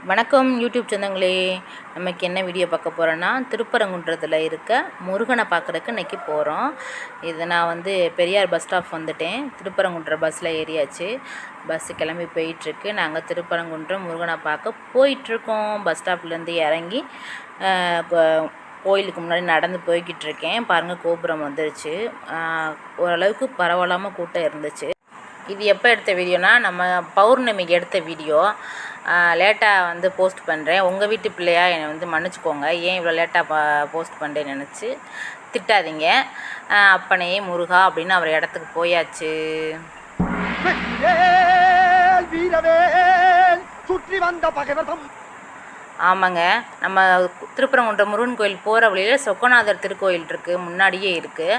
வணக்கம் யூடியூப் சொந்தங்களே. நமக்கு என்ன வீடியோ பார்க்க போகிறோன்னா, திருப்பரங்குன்றத்தில் இருக்க முருகனை பார்க்குறக்கு இன்றைக்கி போகிறோம். இது நான் பெரியார் பஸ் ஸ்டாப் வந்துட்டேன். திருப்பரங்குன்ற பஸ்ஸில் ஏறியாச்சு. பஸ்ஸு கிளம்பி போயிட்டுருக்கு. நாங்கள் திருப்பரங்குன்றம் முருகனை பார்க்க போயிட்டுருக்கோம். பஸ் ஸ்டாப்லேருந்து இறங்கி கோயிலுக்கு முன்னாடி நடந்து போய்கிட்டு இருக்கேன். பாருங்கள், கோபுரம் வந்துருச்சு. ஓரளவுக்கு பரவாயில்லாமல் கூட்டம் இருந்துச்சு. இது எப்போ எடுத்த வீடியோனா, நம்ம பௌர்ணமிக்கு எடுத்த வீடியோ. லேட்டாக போஸ்ட் பண்ணுறேன். உங்கள் வீட்டு பிள்ளையா என்னை மன்னிச்சிக்கோங்க. ஏன் இவ்வளோ லேட்டாக போஸ்ட் பண்ணுறேன்னு நினச்சி திட்டாதீங்க. அப்பனே முருகா அப்படின்னு அவர் இடத்துக்கு போயாச்சு. சுற்றி வந்த பகைவர். ஆமாங்க, நம்ம திருப்பரங்குன்றம் முருகன் கோயில் போகிற வழியில் சொக்கநாதர் திருக்கோயில் இருக்குது, முன்னாடியே இருக்குது.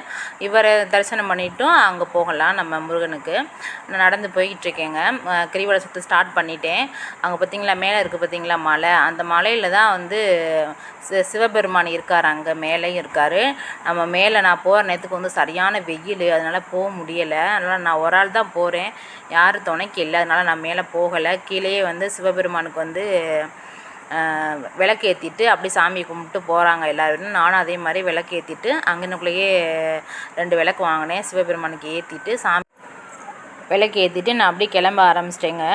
இவரை தரிசனம் பண்ணிவிட்டும் அங்கே போகலாம். நம்ம முருகனுக்கு நான் நடந்து போய்கிட்டுருக்கேங்க. கிரிவல சுற்று ஸ்டார்ட் பண்ணிட்டேன். அங்கே பார்த்திங்களா, மேலே இருக்குது பார்த்திங்களா மலை. அந்த மலையில் தான் சிவபெருமான் இருக்கார். அங்கே மேலேயும் இருக்கார். நம்ம மேலே நான் போகிற நேரத்துக்கு சரியான வெயில், அதனால் போக முடியலை. அதனால் நான் ஒரு ஆள் தான் போகிறேன், யாரும் துணைக்கு இல்லை. அதனால் நான் மேலே போகலை. கீழேயே சிவபெருமானுக்கு விளக்கு ஏற்றிட்டு அப்படி சாமி கும்பிட்டு போகிறாங்க எல்லோரும். நானும் அதே மாதிரி விளக்கு ஏற்றிட்டு அங்கனுக்குள்ளேயே 2 விளக்கு வாங்கினேன். சிவபெருமானுக்கு ஏற்றிட்டு விளக்கு ஏற்றிட்டு நான் அப்படியே கிளம்ப ஆரம்பிச்சிட்டேங்க.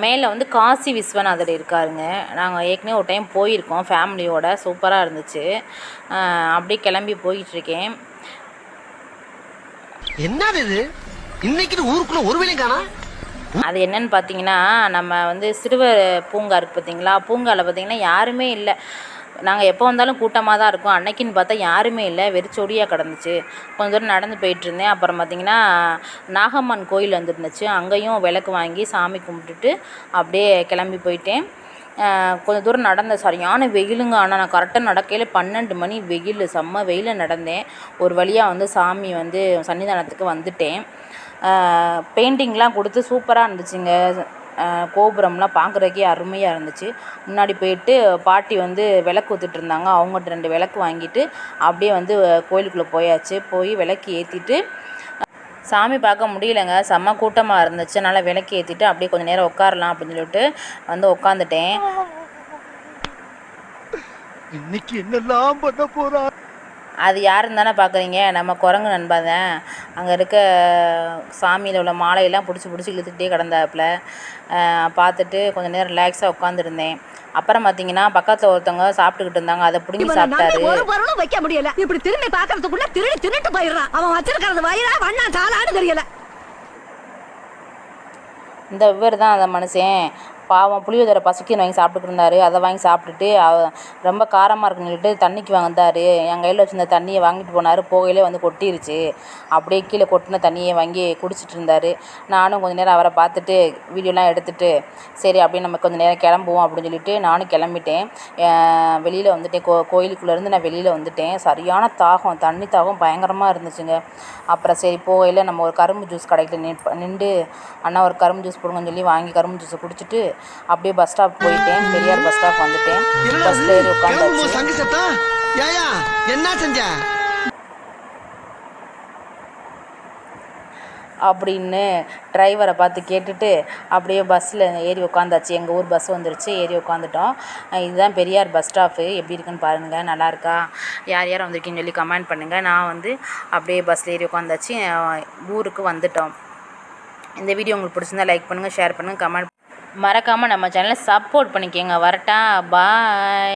மேலே காசி விஸ்வநாதர் இருக்காருங்க. நாங்கள் ஏற்கனவே ஒரு டைம் போயிருக்கோம் ஃபேமிலியோட. சூப்பராக இருந்துச்சு. அப்படியே கிளம்பி போயிட்டுருக்கேன். என்னது இது இன்னைக்கு ஊருக்குள்ளே ஒரு வேலையும் காணோம். அது என்னென்னு பார்த்தீங்கன்னா, நம்ம சிறுவர் பூங்கா இருக்குது பார்த்திங்களா. பூங்காவில் பார்த்திங்கன்னா யாருமே இல்லை. நாங்கள் எப்போ வந்தாலும் கூட்டமாக தான் இருக்கும். அன்னைக்குன்னு பார்த்தா யாருமே இல்லை, வெறிச்சொடியாக கிடந்துச்சு. கொஞ்சம் தூரம் நடந்து போயிட்டுருந்தேன். அப்புறம் பார்த்திங்கன்னா நாகம்மன் கோயில் வந்துருந்துச்சு. அங்கேயும் விளக்கு வாங்கி சாமி கும்பிட்டுட்டு அப்படியே கிளம்பி போயிட்டேன். கொஞ்சம் தூரம் நடந்தேன். சரியான வெயிலுங்க. ஆனால் நான் கரெக்டாக நடக்கையில் 12 மணி வெயில், செம்ம வெயிலில் நடந்தேன். ஒரு வழியாக சாமி சன்னிதானத்துக்கு வந்துட்டேன். பெயிண்டிங்லாம் கொடுத்து சூப்பராக இருந்துச்சுங்க. கோபுரம்லாம் பார்க்குறதுக்கே அருமையாக இருந்துச்சு. முன்னாடி போயிட்டு பாட்டி விளக்கு ஊற்றிட்டு இருந்தாங்க. அவங்கள்ட்ட 2 விளக்கு வாங்கிட்டு அப்படியே கோயிலுக்குள்ளே போயாச்சு. போய் விளக்கு ஏற்றிட்டு சாமி பார்க்க முடியலைங்க, செம்ம கூட்டமாக இருந்துச்சு. அதனால் விளக்கு ஏற்றிட்டு அப்படியே கொஞ்சம் நேரம் உட்காரலாம் அப்படின்னு சொல்லிட்டு உட்காந்துட்டேன். இன்னைக்கு என்னெல்லாம் பண்ண போகிறா. அது யாருன்னு தானே பார்க்குறீங்க, நம்ம குரங்கு நண்பா தான். அங்கே இருக்க சாமியில் உள்ள மாலையெல்லாம் பிடிச்சி இழுத்துக்கிட்டே கிடந்தாப்புல. பார்த்துட்டு கொஞ்சம் நேரம் ரிலாக்ஸாக உட்காந்துருந்தேன். அப்புறம் பார்த்தீங்கன்னா பக்கத்தில் ஒருத்தவங்க சாப்பிட்டுக்கிட்டு இருந்தாங்க. அதை பிடிங்கி சாப்பிட்டாரு. வைக்க முடியல. இப்படி திரும்பி பார்க்கறதுக்குள்ள திருட்டு போயிடுறான். அவன் வச்சிருக்கிறது வயிறா வண்ணா தாளான்னு தெரியல. இந்த இவர் தான் அந்த மனுஷன். பாவம், புளியோதரை பசிக்குன்னு வாங்கி சாப்பிட்டுட்டு இருந்தார். அதை வாங்கி சாப்பிட்டுட்டு ரொம்ப காரமாக இருக்குன்னு சொல்லிட்டு தண்ணிக்கு வந்தார். என் கையில் வச்சுருந்த தண்ணியை வாங்கிட்டு போனார். போகையிலே கொட்டிருச்சு. அப்படியே கீழே கொட்டின தண்ணியை வாங்கி குடிச்சிட்டு இருந்தார். நானும் கொஞ்சம் நேரம் அவரை பார்த்துட்டு வீடியோலாம் எடுத்துகிட்டு சரி அப்படின்னு நம்ம கொஞ்சம் நேரம் கிளம்புவோம் அப்படின்னு சொல்லிட்டு நானும் கிளம்பிட்டேன். வெளியில் வந்துட்டேன். கோயிலுக்குள்ளேருந்து நான் வெளியில் வந்துட்டேன். சரியான தாகம், தண்ணி தாகம் பயங்கரமாக இருந்துச்சுங்க. அப்புறம் சரி போகையில் நம்ம ஒரு கரும்பு ஜூஸ் கடையில் நின்று அண்ணா ஒரு கரும்பு ஜூஸ் போடுங்கன்னு சொல்லி வாங்கி கரும்பு ஜூஸை குடிச்சிட்டு அப்படியே பஸ் ஸ்டாப் போயிட்டேன். பெரியார் பஸ் ஸ்டாப் வந்துட்டேன். பஸ்ல ஏறி உட்காந்தாச்சு. அப்படின்னு டிரைவரை பார்த்து கேட்டுட்டு அப்படியே பஸ்ஸில் ஏறி உட்காந்தாச்சு. எங்கள் ஊர் பஸ் வந்துருச்சு, ஏறி உட்காந்துட்டோம். இதுதான் பெரியார் பஸ் ஸ்டாப்பு. எப்படி இருக்குன்னு பாருங்கள், நல்லாயிருக்கா? யார் யார் வந்திருக்கீங்கன்னு சொல்லி கமெண்ட் பண்ணுங்கள். நான் அப்படியே பஸ்ஸில் ஏறி உட்காந்தாச்சு. ஊருக்கு வந்துட்டோம். இந்த வீடியோ உங்களுக்கு பிடிச்சிருந்தா லைக் பண்ணுங்கள், ஷேர் பண்ணுங்கள், கமெண்ட் மறக்காமல் நம்ம சேனலை சப்போர்ட் பண்ணிக்கோங்க. வரட்டா, பாய்.